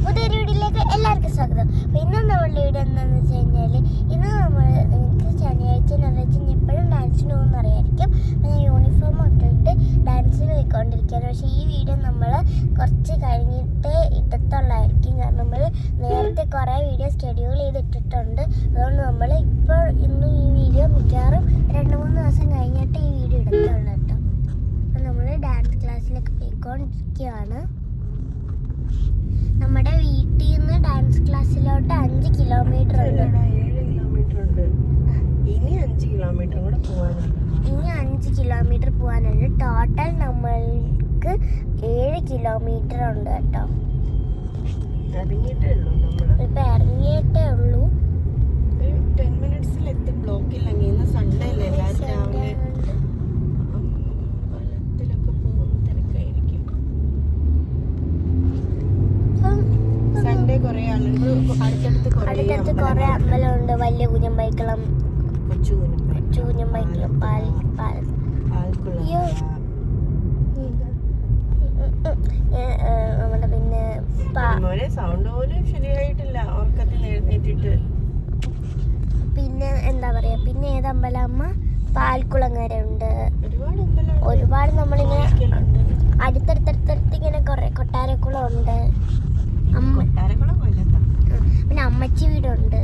പുതിയൊരു വീഡിയോയിലേക്ക് എല്ലാവർക്കും സ്വാഗതം. അപ്പോൾ ഇന്ന് നമ്മളുടെ വീഡിയോ എന്താണെന്ന് വെച്ച് കഴിഞ്ഞാൽ ഇന്ന് നമ്മൾ നിങ്ങൾക്ക് ശനിയാഴ്ച ഞായറാഴ്ച എപ്പോഴും ഡാൻസിന് പോകുന്ന അറിയായിരിക്കും. ഞാൻ യൂണിഫോം ഒക്കെ ഇട്ട് ഡാൻസിന് പോയിക്കൊണ്ടിരിക്കുകയാണ്. പക്ഷേ ഈ വീഡിയോ നമ്മൾ കുറച്ച് കഴിഞ്ഞിട്ട് ഇടത്തുള്ളായിരിക്കും. കാരണം നമ്മൾ നേരത്തെ കുറേ വീഡിയോ ഷെഡ്യൂൾ ചെയ്തിട്ടിട്ടുണ്ട്. അതുകൊണ്ട് നമ്മൾ ഇപ്പോൾ ഇന്ന് ഈ വീഡിയോ മിക്കവാറും 2-3 ദിവസം കഴിഞ്ഞിട്ട് ഈ വീഡിയോ ഇടത്തുള്ളൂ കേട്ടോ. അപ്പോൾ നമ്മൾ ഡാൻസ് ക്ലാസ്സിലൊക്കെ പോയിക്കൊണ്ടിരിക്കുകയാണ്. നമ്മുടെ വീട്ടിൽ നിന്ന് ഡാൻസ് ക്ലാസ്സിലോട്ട് 5 കിലോമീറ്റർ ഉണ്ട്. 7 കിലോമീറ്റർ ഉണ്ട്. ഇനി 5 കിലോമീറ്റർ കൂടെ പോകാനുണ്ട്. ഇനി 5 കിലോമീറ്റർ പോകാനുണ്ട്. ടോട്ടൽ നമ്മൾക്ക് 7 കിലോമീറ്റർ ഉണ്ട് കേട്ടോ. ഇറങ്ങിയിട്ടേ ഉള്ളൂ നമ്മൾ. ഇപ്പം ഇറങ്ങിയിട്ടേ ഉള്ളൂ. 10 മിനിറ്റ്സിൽ എത്തും. ബ്ലോക്കില്ലെങ്കിൽ ഇന്ന് സൺഡേ അല്ലേ, എല്ലാവരും രാവിലെ വള്ളത്തിലൊക്കെ പോകുന്ന തിരക്കായിരിക്കും. സൺഡേ കുറേ ആളുകൾ അടുത്തടുത്ത് കുറേ അമ്പലമുണ്ട്. വലിയ കുഞ്ഞമ്പൈക്കളം, കൊച്ചു കുഞ്ഞമ്പൈക്കളം, നമ്മുടെ പിന്നെ സൗണ്ട് പോലും ശരിയായിട്ടില്ല ഉറക്കത്തിൽ എഴുന്നേറ്റിട്ട്. പിന്നെ എന്താ പറയാ, പിന്നെ ഏത് അമ്പലം അമ്മ? പാൽക്കുളങ്ങര ഉണ്ട്. ഒരുപാട് നമ്മളിങ്ങനെ അടുത്തടുത്തടുത്തടുത്ത് ഇങ്ങനെ കുറെ കൊട്ടാരക്കുളം ഉണ്ട്. പിന്നെ അമ്മച്ചി വീടുണ്ട്.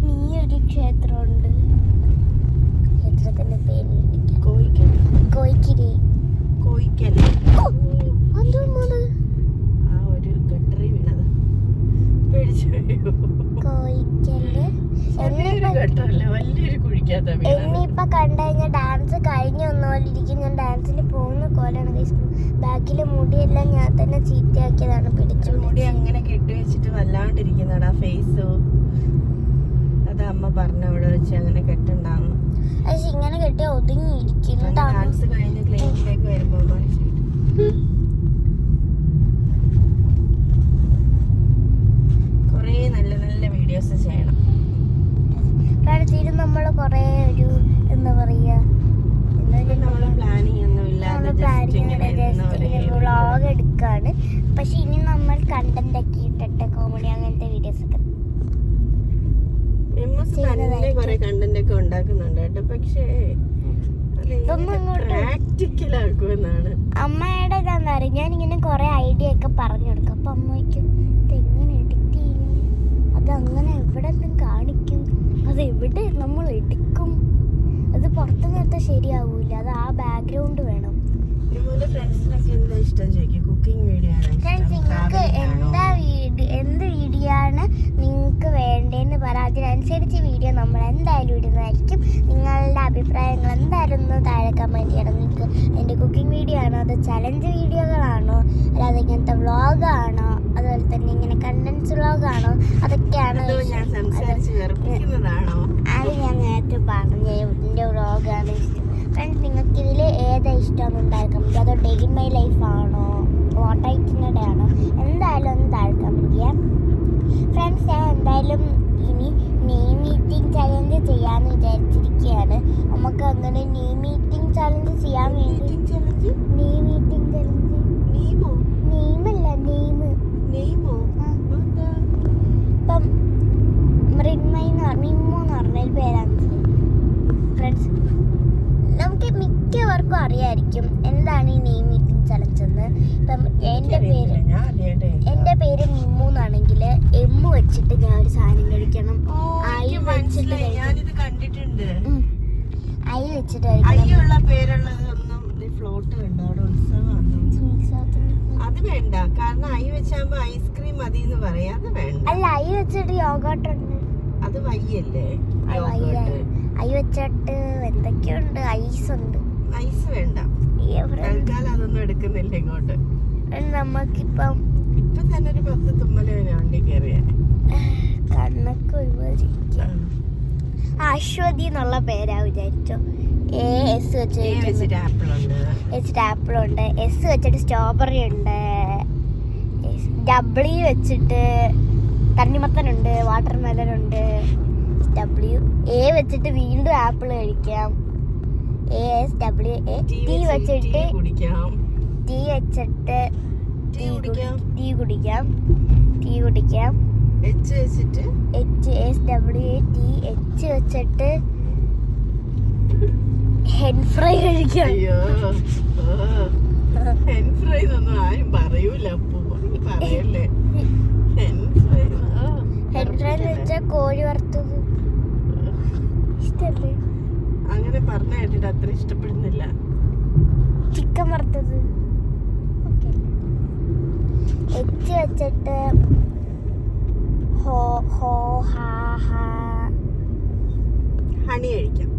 നീയൊരു ക്ഷേത്രമുണ്ട്. ക്ഷേത്രത്തിന്റെ പേര് കോയിക്കിരി. എന്നിപ്പോ കണ്ടുകഴിഞ്ഞാൽ ഡാൻസ് കഴിഞ്ഞ ഒന്നുപോലിരിക്കും. ഞാൻ ഡാൻസിന് പോകുന്ന കോലാണ്. ബാക്കിലെ മുടിയെല്ലാം ഞാൻ തന്നെ ചീത്തയാക്കിയതാണ്. പിടിച്ചു മുടി അങ്ങനെ കെട്ടി വെച്ചിട്ട് വല്ലാണ്ടിരിക്കുന്നടാ ഫേസ്. അത് അമ്മ പറഞ്ഞ അവിടെ വെച്ച് അങ്ങനെ കെട്ടുണ്ടാവും. പക്ഷെ ഇങ്ങനെ കെട്ടി ഒതുങ്ങിയിരിക്കും. ഡാൻസ് കഴിഞ്ഞ് ക്ലിനിക്കിലേക്ക് വരുമ്പോ കുറേ നല്ല നല്ല വീഡിയോസ് ചെയ്യണം. ഇത് നമ്മൾ കുറേ ഒരു എന്താ പറയാ, നമ്മള് പ്ലാനിങ് ഒന്നും ഇല്ലാതെ വ്ളോഗ് എടുക്കാണ്. പക്ഷെ ഇനി നമ്മൾ കണ്ടന്റ് ഒക്കെ ഇട്ടിട്ട് കോമഡി അങ്ങനത്തെ വീഡിയോസ് ഒക്കെ കുറെ കണ്ടന്റ് ഒക്കെ ഉണ്ടാക്കുന്നുണ്ട് കേട്ടോ. പക്ഷേ പ്രാക്ടിക്കൽ ആക്കുമെന്നാണ് അമ്മയുടെ ഇതാന്ന് പറയും. ഞാനിങ്ങനെ കുറെ ഐഡിയ ഒക്കെ പറഞ്ഞു കൊടുക്കും. അപ്പൊ അമ്മയ്ക്ക് ഇതെങ്ങനെ എഡിറ്റ് ചെയ്യും, അതങ്ങനെ എവിടെ നിന്നും കാണിക്കും, അത് എവിടെ നമ്മൾ എടുക്കും, അത് പുറത്തു നിർത്താൻ ശരിയാവൂല, അത് ആ ബാക്ക്ഗ്രൗണ്ട് വേണം. ഫ്രണ്ട്സ്, നിങ്ങൾക്ക് എന്ത് വീഡിയോ ആണ് നിങ്ങൾക്ക് വേണ്ടതെന്ന് പറയാം. അതിനനുസരിച്ച് വീഡിയോ നമ്മൾ എന്തായാലും ഇടുന്നതായിരിക്കും. നിങ്ങളുടെ അഭിപ്രായങ്ങൾ എന്തായാലും ഒന്ന് താഴെ കമൻറ്റ് ചെയ്യണം. നിങ്ങൾക്ക് എൻ്റെ കുക്കിംഗ് വീഡിയോ ആണോ, അത് ചലഞ്ച് വീഡിയോകളാണോ, അല്ലാതെ ഇങ്ങനത്തെ വ്ളോഗാണോ, അതുപോലെ തന്നെ ഇങ്ങനെ കണ്ടൻസ് വ്ളോഗാണോ, അതൊക്കെയാണ്. അത് ഞാൻ നേരത്തെ പറഞ്ഞു, എൻ്റെ വ്ളോഗാണ് ഇഷ്ടം. ഫ്രണ്ട്സ്, നിങ്ങൾക്ക് ഇതിൽ ഏതാ ഇഷ്ടം ഉണ്ടാക്കാൻ പറ്റും? അതോ ഡേ ഇൻ മൈ ലൈഫ് ആണോ, ഫോട്ടോയ്ക്കിൻ്റെ ആണോ, എന്തായാലും ഒന്ന് താഴെ കമൻറ്റ് ചെയ്യാം. ഫ്രണ്ട്സ്, ഞാൻ എന്തായാലും ഇനി നെയിം മീറ്റിംഗ് ചലഞ്ച് ചെയ്യാമെന്ന് വിചാരിച്ചിരിക്കുകയാണ്. നമുക്ക് അങ്ങനെ നെയിം മീറ്റിംഗ് ചലഞ്ച് ചെയ്യാൻ വേണ്ടി നെയിം മീറ്റിംഗ് ചലഞ്ച് നെയിമല്ല ഇപ്പം മിമ്മു എന്ന് പറഞ്ഞൊരു പേരാണ്. ഫ്രണ്ട്സ്, നമുക്ക് മിക്കവർക്കും അറിയായിരിക്കും എന്താണ് ഈ നെയിം മീറ്റിംഗ് ചലഞ്ച് എന്ന്. ഇപ്പം എൻ്റെ പേര് മിമ്മു എന്നാണെങ്കിൽ എം വെച്ചിട്ട് ഞാൻ ഒരു സാധനം കഴിക്കണം. ഐ വെച്ചിട്ട് അത് വേണ്ട. കാരണം ഐ വെച്ചാകുമ്പോ ഐസ്ക്രീം മതി എന്ന് പറയാം. അത് വേണ്ട. അല്ല, ഐ വെച്ചിട്ട് യോഗോട്ട് ഉണ്ട്. അത് വയ്യല്ലേ? ഐ വെച്ചിട്ട് എന്തൊക്കെയുണ്ട്, ഐസ് ഉണ്ട്. ഐസ് വേണ്ട, തൽക്കാലം അതൊന്നും എടുക്കുന്നില്ല ഇങ്ങോട്ട്. നമുക്കിപ്പം ഇപ്പൊ തന്നെ ഒരു 10 തുമ്മല് വണ്ടി കയറിയ കണ്ണൊക്കെ ഒരുപാട്. അശ്വതി എന്നുള്ള പേരാ വിചാരിച്ചോ. എസ് വെച്ചിട്ട് ആപ്പിൾ ഉണ്ട്, എസ് വെച്ചിട്ട് സ്ട്രോബെറി ഉണ്ട്, ഡബ്ല്യു വെച്ചിട്ട് തണ്ണിമത്തനുണ്ട്, വാട്ടർ മെലൺ ഉണ്ട്, ഡബ്ല്യു എ വെച്ചിട്ട് വീണ്ടും ആപ്പിൾ കഴിക്കാം, ASWA. ടി വെച്ചിട്ട് ടീ കുടിക്കാം. ടീ കുടിക്കാം. എച്ച് വെച്ചിട്ട് HSWATH വെച്ചിട്ട് ഹെൻ ഫ്രൈ കഴിക്കാം. അയ്യോ ഹെൻ ഫ്രൈ ഒന്നും ആരും പറയൂല. അപ്പൂ പറയല്ലേ ഹെൻ ഫ്രൈ. ഹെൻ ഫ്രൈ എന്ന് വെച്ചാൽ കോഴി വറുത്തത്. ഇഷ്ടല്ലേ? അങ്ങനെ പറഞ്ഞ കേട്ടിട്ട് അത്ര ഇഷ്ടപ്പെടുന്നില്ല. ചിക്കൻ വറുത്തത്. എച്ച് വെച്ചിട്ട് ഹണി കഴിക്കാം.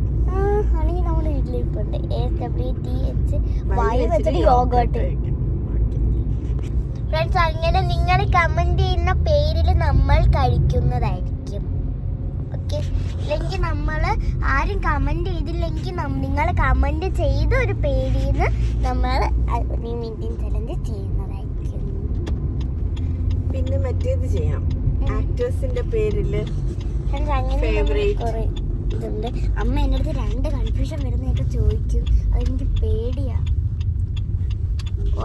ഹണി നമ്മുടെ വീട്ടിലിരിപ്പുണ്ട്. AWTH വായു വെച്ചിട്ട് യോഗേർട്ട്. ഫ്രണ്ട്സ്, അങ്ങനെ നിങ്ങൾ കമന്റ് ചെയ്യുന്ന പേരിൽ നമ്മൾ കഴിക്കുന്നതായിരിക്കും. ഓക്കെ, ഇല്ലെങ്കിൽ നമ്മൾ ആരും കമന്റ് ചെയ്തില്ലെങ്കിൽ നിങ്ങൾ കമന്റ് ചെയ്ത ഒരു പേരിൽ നിന്ന് നമ്മൾ ഇന്ത്യൻ ചലഞ്ച് ചെയ്യുന്നതായിരിക്കും. പിന്നെ മറ്റേത് ചെയ്യാം, ആക്ടേഴ്സിന്റെ പേരില് ഫേവറേറ്റ് ഇതുണ്ട്. അമ്മ എൻ്റെ അടുത്ത് 2 കൺഫ്യൂഷൻ വരുന്നതൊക്കെ ചോദിക്കും. അതെനിക്ക് പേടിയാ.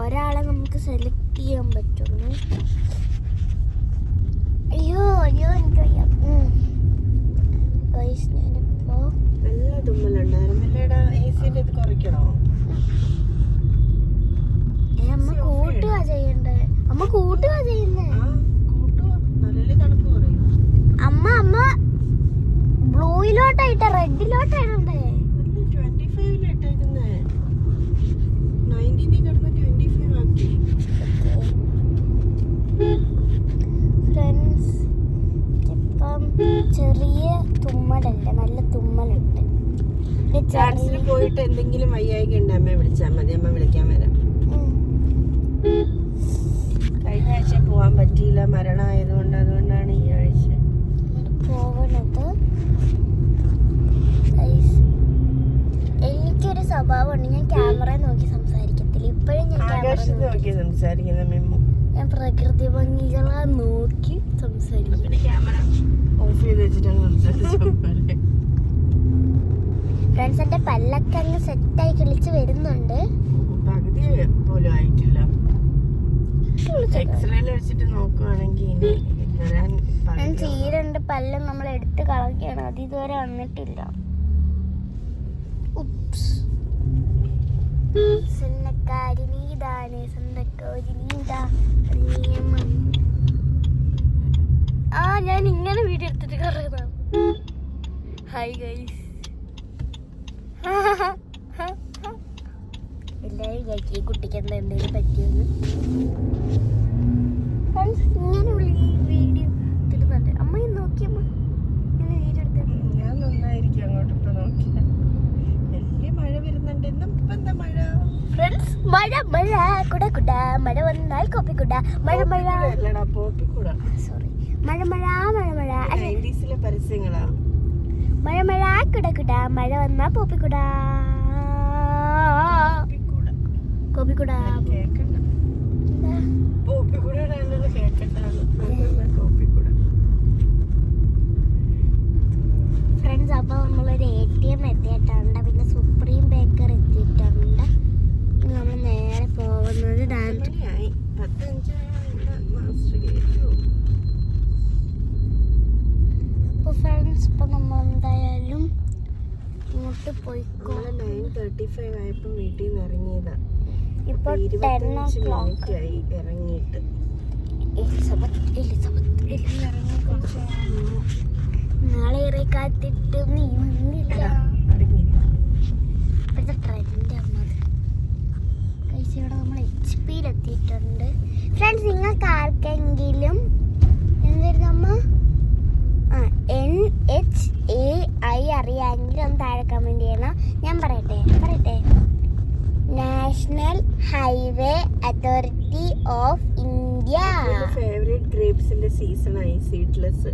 ഒരാളെ നമുക്ക് സെലക്ട് ചെയ്യാൻ പറ്റുള്ളൂ. അയ്യോ എനിക്ക് വയ്യ. ഞാനിപ്പോ നല്ല തുമ്മലുണ്ടായിരുന്നല്ലേടാ. AC-ന്റെ ഇത് കുറയ്ക്കണോ? അമ്മ കൂട്ടുക ചെയ്യണ്ടേ? അമ്മ കൂട്ടുക ചെയ്യുന്നേ. നല്ല തണുപ്പ് കുറയും. അമ്മ ബ്ലൂയിലോട്ടായിട്ടാ റെഡിലോട്ടായിടണ്ടേ? 25 ഇട്ടേക്കുന്നേ. 19 കിടന്ന് 25 ആക്കി. ഫ്രണ്ട്സ്, ഇപ്പം ചെറിയ തുമ്മലല്ല, നല്ല തുമ്മലുണ്ട്. ചാർട്സിൽ പോയിട്ട് എന്തെങ്കിലും വയ്യായിക ഉണ്ട് അമ്മയെ വിളിച്ചാൽ മതി. അമ്മ വിളിക്കാൻ വരാം. കഴിഞ്ഞ ആഴ്ച പോവാൻ പറ്റിയില്ല, മരണമായതുകൊണ്ട്. അതുകൊണ്ടാണ് ഈ ആഴ്ച പോവണത്. എനിക്കൊരു സ്വഭാവമുണ്ട്, ഞാൻ ക്യാമറ നോക്കി സംസാരിക്കത്തില്ല. ഇപ്പോഴും ഞാൻ ആകാശത്ത് നോക്കി സംസാരിക്കുന്ന മെമ്മു. ഞാൻ പ്രകൃതി ഭംഗികളെ നോക്കി സംസാരിക്കും. പിന്നെ ക്യാമറ ഓഫ് ചെയ്ത് വെച്ചിട്ടാണ് സംസാരിച്ചത്. ഫ്രണ്ട്സ്, എൻ്റെ പല്ലൊക്കെ അങ്ങ് സെറ്റായി കിളിച്ച് വരുന്നുണ്ട്. പകുതി പോലും ആയിട്ടില്ല. എക്സ്റേയിൽ വെച്ചിട്ട് നോക്കുവാണെങ്കിൽ ഇനി വരാൻ ഞാൻ ചീരണ്ട് പല്ലും നമ്മൾ എടുത്ത് കളഞ്ഞാണ്. അത് ഇതുവരെ വന്നിട്ടില്ല. ഞാൻ ഇങ്ങനെ വീഡിയോ എടുത്തിട്ട് കറങ്ങാം. Hi guys. എല്ലാവരും വിചാരിക്കും ഈ കുട്ടിക്ക് എന്തെങ്കിലും പറ്റിയെന്ന്. ഇങ്ങനെയുള്ള ഈ വീഡിയോ എടുത്തിടുന്നുണ്ട്. അമ്മ നോക്കിയമ്മ ഇങ്ങനെ വീഡിയോ എടുത്തിട്ട് ഞാൻ നന്നായിരിക്കും. അങ്ങോട്ട് ഇപ്പൊ നോക്കിയ വലിയ മഴ വരുന്നുണ്ട്. ഇന്നിപ്പോ എന്താ മഴ? ഫ്രണ്ട്സ്, മഴ കുട മഴ വന്നാൽ കോപ്പിക്കുട മഴ അല്ലടാ, പോപ്പിക്കൂടാ. സോറി, മഴ 90s-ലെ പരസ്യങ്ങളാ. മഴ കുട മഴ വന്നാൽ പോപ്പിക്കുട കോപ്പിക്കുട. കേക്കണ്ട. പോപ്പിക്കൂട കേക്കണ്ട. കോപ്പിക്കൂട. ഫ്രണ്ട്സ്, അപ്പോൾ നമ്മളൊരു ATM എത്തിയിട്ടുണ്ട്. പിന്നെ സുപ്രീം ബേക്കർ എത്തിയിട്ടുണ്ട്. നമ്മൾ നേരെ പോകുന്നത് ഡാൻസ്. 10:05 അപ്പോൾ ഫ്രണ്ട്സ്, ഇപ്പം നമ്മൾ എന്തായാലും ഇങ്ങോട്ട് പോയിക്കോ. 9:35 ആയപ്പോൾ വീട്ടിൽ നിന്ന് ഇറങ്ങിയതാ. ഇപ്പോൾ 10 o'clock ആയി ഇറങ്ങിയിട്ട്. നാളെ ഏറെ കാത്തിട്ട് നീ വന്നില്ല. ഇപ്പോഴത്തെ ട്രെൻഡാണത്. ഇവിടെ നമ്മൾ HP-യിലെത്തിയിട്ടുണ്ട്. ഫ്രണ്ട്സ്, നിങ്ങൾക്ക് ആർക്കെങ്കിലും എന്തായിരുന്നു അമ്മ NHAI അറിയാമെങ്കിൽ ഒന്ന് താഴെ കമൻറ്റ് ചെയ്യണം. ഞാൻ പറയട്ടെ national highway authority of India. Favourite ഗ്രേപ്സിന്റെ സീസണായി. സീഡ്ലെസ്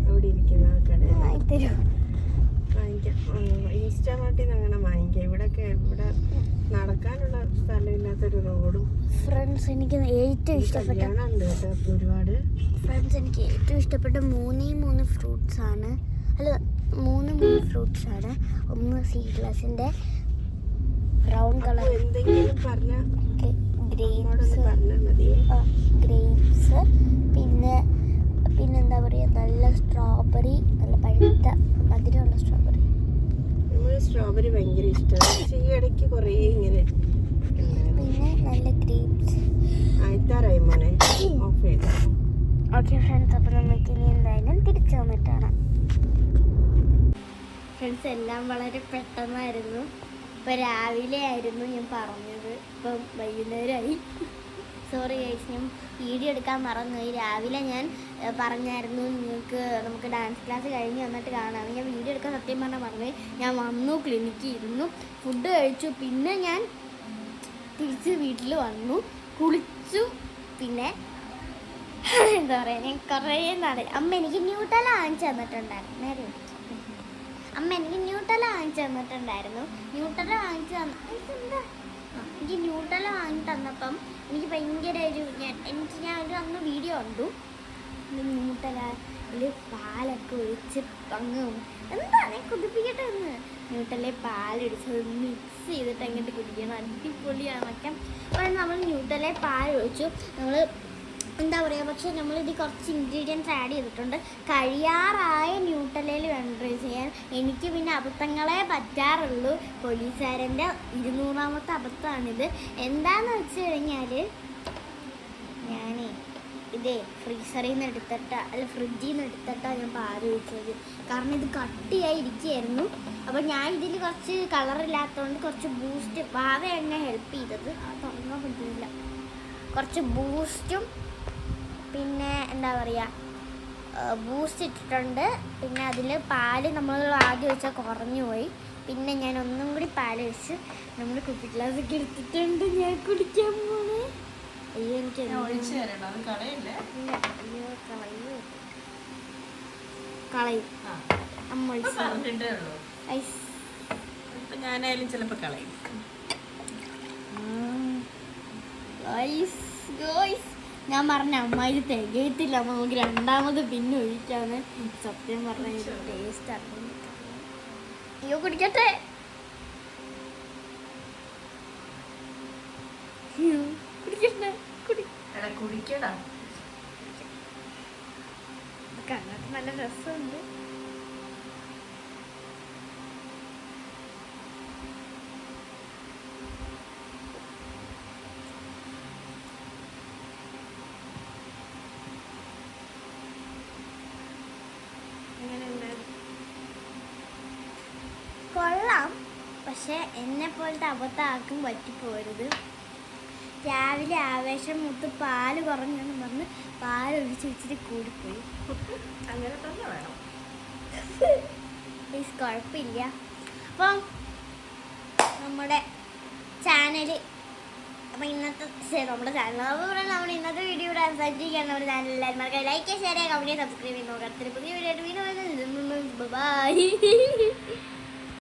അവിടെ ഇരിക്കുന്ന ആ കടയിൽ വാങ്ങിക്കാം. ഇൻസ്റ്റാമാർട്ടിൽ നിന്ന് അങ്ങനെ വാങ്ങിക്കാം. ഇവിടെ നടക്കാനുള്ള സ്ഥലമില്ലാത്തൊരു റോഡും. ഫ്രണ്ട്സ്, എനിക്ക് ഏറ്റവും ഇഷ്ടപ്പെട്ട ഒരുപാട് ഫ്രണ്ട്സ് എനിക്ക് ഏറ്റവും ഇഷ്ടപ്പെട്ട 3 ഫ്രൂട്ട്സ് ആണ്. അല്ല, 3 ഫ്രൂട്ട്സ് ആണ്. ഒന്ന് സീഡ്ലെസിന്റെ ബ്രൗൺ കളർ എന്തെങ്കിലും പറഞ്ഞ ഗ്രേപ്സ്, ഗ്രേപ്സ്, പിന്നെന്താ പറയുക, നല്ല സ്ട്രോബെറി, നല്ല പഴുത്ത മധുരമുള്ള സ്ട്രോബെറി. സ്ട്രോബെറി ഭയങ്കര ഇഷ്ടമാണ്. പക്ഷേ ഈ ഇടയ്ക്ക് കുറേ ഇങ്ങനെ പിന്നെ നല്ല ഗ്രേപ്സ്. ആയിത്താറായി മോനെ, ഓഫ് ചെയ്തു. ഓക്കെ ഫ്രണ്ട്സ്, അപ്പോൾ നമുക്ക് ഇനി എന്തായാലും തിരിച്ചു വന്നിട്ടാണ്. ഫ്രണ്ട്സ്, എല്ലാം വളരെ പെട്ടെന്നായിരുന്നു. ഇപ്പോൾ രാവിലെ ആയിരുന്നു ഞാൻ പറഞ്ഞത്, ഇപ്പം വൈകുന്നേരമായി. സോറി ഗൈസ്, ഞാൻ വീഡിയോ എടുക്കാൻ മറന്നുപോയി. രാവിലെ ഞാൻ പറഞ്ഞായിരുന്നു നമുക്ക് ഡാൻസ് ക്ലാസ് കഴിഞ്ഞ് വന്നിട്ട് കാണാം. ഞാൻ വീഡിയോ എടുക്കാൻ സത്യം പറഞ്ഞാൽ പറഞ്ഞു. ഞാൻ വന്നു, ക്ലിനിക്കിൽ ഇരുന്നു, ഫുഡ് കഴിച്ചു, പിന്നെ ഞാൻ തിരിച്ച് വീട്ടിൽ വന്നു, കുളിച്ചു. പിന്നെ എന്താ പറയുക, ഞാൻ കുറേ നാളെ അമ്മ എനിക്ക് ന്യൂട്ടല വാങ്ങിച്ചു തന്നിട്ടുണ്ടായിരുന്നു. നേരെ എനിക്ക് ന്യൂട്ടല വാങ്ങിച്ചു തന്നിട്ടുണ്ടായിരുന്നു. ന്യൂട്ടല വാങ്ങിച്ചു എനിക്ക് ന്യൂട്ടല വാങ്ങി തന്നപ്പം എനിക്ക് ഭയങ്കര ഞാൻ ഒരു അന്ന് വീഡിയോ കണ്ടു. ന്യൂട്ടലയിൽ പാലൊക്കെ ഒഴിച്ച് എന്താ ഞാൻ കുതിപ്പിക്കട്ടെ എന്ന് ന്യൂട്ടലയിൽ പാലൊഴിച്ച് മിക്സ് ചെയ്തിട്ട് അങ്ങോട്ട് കുടിക്കണം. അടിപൊളിയാണൊക്കെ. അപ്പോൾ നമ്മൾ ന്യൂട്ടലയിൽ പാലൊഴിച്ചു. നമ്മൾ എന്താ പറയുക, പക്ഷേ നമ്മളിത് കുറച്ച് ഇൻഗ്രീഡിയൻസ് ആഡ് ചെയ്തിട്ടുണ്ട്. കഴിയാറായ ന്യൂട്ടലയിൽ വേണം ട്രൈ ചെയ്യാൻ. എനിക്ക് പിന്നെ അബദ്ധങ്ങളെ പറ്റാറുള്ളൂ. പോലീസുകാരൻ്റെ 200ാമത്തെ അബദ്ധമാണിത്. എന്താണെന്ന് വെച്ച് കഴിഞ്ഞാൽ, ഞാനേ ഇതേ ഫ്രീസറിൽ നിന്ന് ഫ്രിഡ്ജിൽ നിന്ന് എടുത്തിട്ടാണ് ഞാൻ പാൽ ഒഴിച്ചത്. കാരണം ഇത് കട്ടിയായി ഇരിക്കുകയായിരുന്നു. അപ്പോൾ ഞാൻ ഇതിൽ കുറച്ച് കളറില്ലാത്തതുകൊണ്ട് കുറച്ച് ബൂസ്റ്റ്, വാവയാണ് ഞാൻ ഹെൽപ്പ് ചെയ്തത്. അത് തുടങ്ങാൻ പറ്റില്ല. കുറച്ച് ബൂസ്റ്റും പിന്നെ എന്താ പറയുക, ബൂസ്റ്റ് ഇട്ടിട്ടുണ്ട്. പിന്നെ അതിൽ പാല് നമ്മൾ ആദ്യം ഒഴിച്ചാൽ കുറഞ്ഞു പോയി. പിന്നെ ഞാൻ ഒന്നും കൂടി പാല് ഒഴിച്ച് നമ്മൾ കുപ്പി ഗ്ലാസ്സൊക്കെ എടുത്തിട്ടുണ്ട്. ഞാൻ കുടിക്കാൻ പോണേ. അയ്യോ, എനിക്ക് കളയും അമ്മ. ഞാനായാലും ചിലപ്പോൾ കളയും. ഞാൻ പറഞ്ഞ അമ്മ ഇത് തികയത്തില്ല, അമ്മ നമുക്ക് രണ്ടാമത് പിന്നെ ഒഴിക്കാന്ന്. സത്യം പറഞ്ഞ ടേസ്റ്റ് അറിയാൻ. അയ്യോ, കുടിക്കട്ടെ. കുടിക്കടാ, കാണാൻ നല്ല രസമുണ്ട്. കൊള്ളാം, പക്ഷെ എന്നെ പോലത്തെ അബദ്ധം ആർക്കും പറ്റിപ്പോരുത്. രാവിലെ ആവേശം മൂത്ത് പാല് കുറഞ്ഞെന്ന് പറഞ്ഞ് പാലൊഴിച്ച് വെച്ചിട്ട് കൂടിപ്പോയി. അങ്ങനെ തന്നെ വേണം. കുഴപ്പമില്ല. അപ്പം നമ്മുടെ ചാനൽ, അപ്പം നമ്മുടെ ചാനൽ അതുപോലെ നമ്മുടെ ഇന്നത്തെ വീഡിയോ ഇവിടെ അവസാനിച്ചിരിക്കുകയാണ്. നമ്മുടെ ചാനൽ എല്ലാവരും ലൈക്ക്, ഷെയർ ചെയ്യുക, കമന്റ്, സബ്സ്ക്രൈബ് ചെയ്യുക. പുതിയ വീഡിയോ ആയിട്ട് വീണ്ടും ബൈ.